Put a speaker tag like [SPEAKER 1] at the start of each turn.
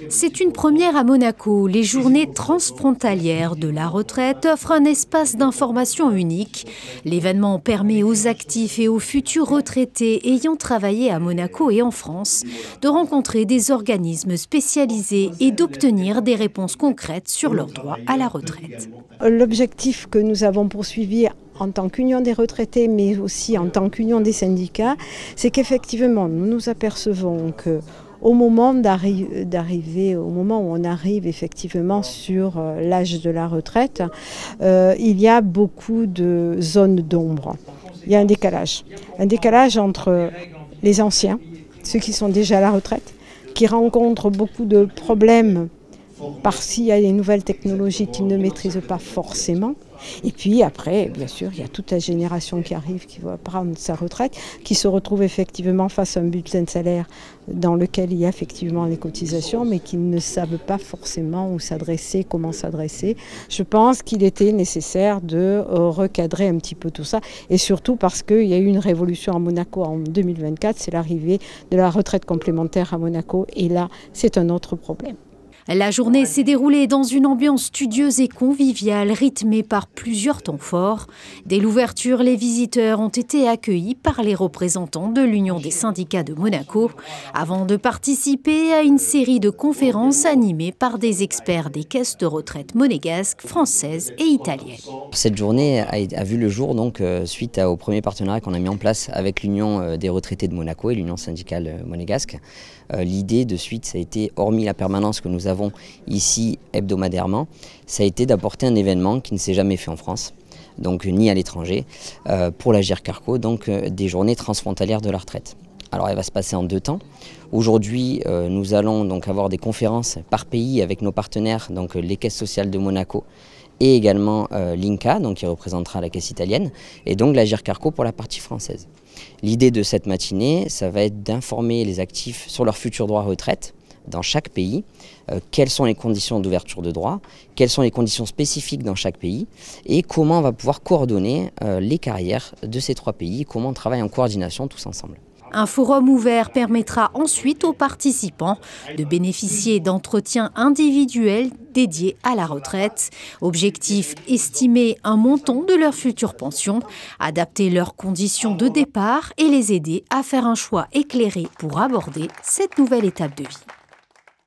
[SPEAKER 1] C'est une première à Monaco. Les journées transfrontalières de la retraite offrent un espace d'information unique. L'événement permet aux actifs et aux futurs retraités ayant travaillé à Monaco et en France de rencontrer des organismes spécialisés et d'obtenir des réponses concrètes sur leurs droits à la retraite.
[SPEAKER 2] L'objectif que nous avons poursuivi en tant qu'union des retraités, mais aussi en tant qu'union des syndicats, c'est qu'effectivement, nous nous apercevons que au moment où on arrive effectivement sur l'âge de la retraite, il y a beaucoup de zones d'ombre. Il y a un décalage entre les anciens, ceux qui sont déjà à la retraite, qui rencontrent beaucoup de problèmes parce qu'il y a des nouvelles technologies qu'ils ne maîtrisent pas forcément. Et puis après, bien sûr, il y a toute la génération qui arrive, qui va prendre sa retraite, qui se retrouve effectivement face à un bulletin de salaire dans lequel il y a effectivement les cotisations, mais qui ne savent pas forcément où s'adresser, comment s'adresser. Je pense qu'il était nécessaire de recadrer un petit peu tout ça, et surtout parce qu'il y a eu une révolution à Monaco en 2024, c'est l'arrivée de la retraite complémentaire à Monaco, et là, c'est un autre problème.
[SPEAKER 1] La journée s'est déroulée dans une ambiance studieuse et conviviale, rythmée par plusieurs temps forts. Dès l'ouverture, les visiteurs ont été accueillis par les représentants de l'Union des syndicats de Monaco, avant de participer à une série de conférences animées par des experts des caisses de retraite monégasques, françaises et italiennes.
[SPEAKER 3] Cette journée a vu le jour donc, suite au premier partenariat qu'on a mis en place avec l'Union des retraités de Monaco et l'Union syndicale monégasque. L'idée de suite, ça a été, hormis la permanence que nous avons ici hebdomadairement, ça a été d'apporter un événement qui ne s'est jamais fait en France, donc ni à l'étranger, pour l'Agirc Arrco, donc des journées transfrontalières de la retraite. Alors elle va se passer en 2 temps. Aujourd'hui, nous allons donc avoir des conférences par pays avec nos partenaires, donc les caisses sociales de Monaco et également l'INCA, donc qui représentera la caisse italienne, et donc l'Agirc Arrco pour la partie française. L'idée de cette matinée, ça va être d'informer les actifs sur leurs futurs droits retraite dans chaque pays, quelles sont les conditions d'ouverture de droits, quelles sont les conditions spécifiques dans chaque pays et comment on va pouvoir coordonner les carrières de ces 3 pays, comment on travaille en coordination tous ensemble.
[SPEAKER 1] Un forum ouvert permettra ensuite aux participants de bénéficier d'entretiens individuels dédiés à la retraite. Objectif, estimer un montant de leur future pension, adapter leurs conditions de départ et les aider à faire un choix éclairé pour aborder cette nouvelle étape de vie.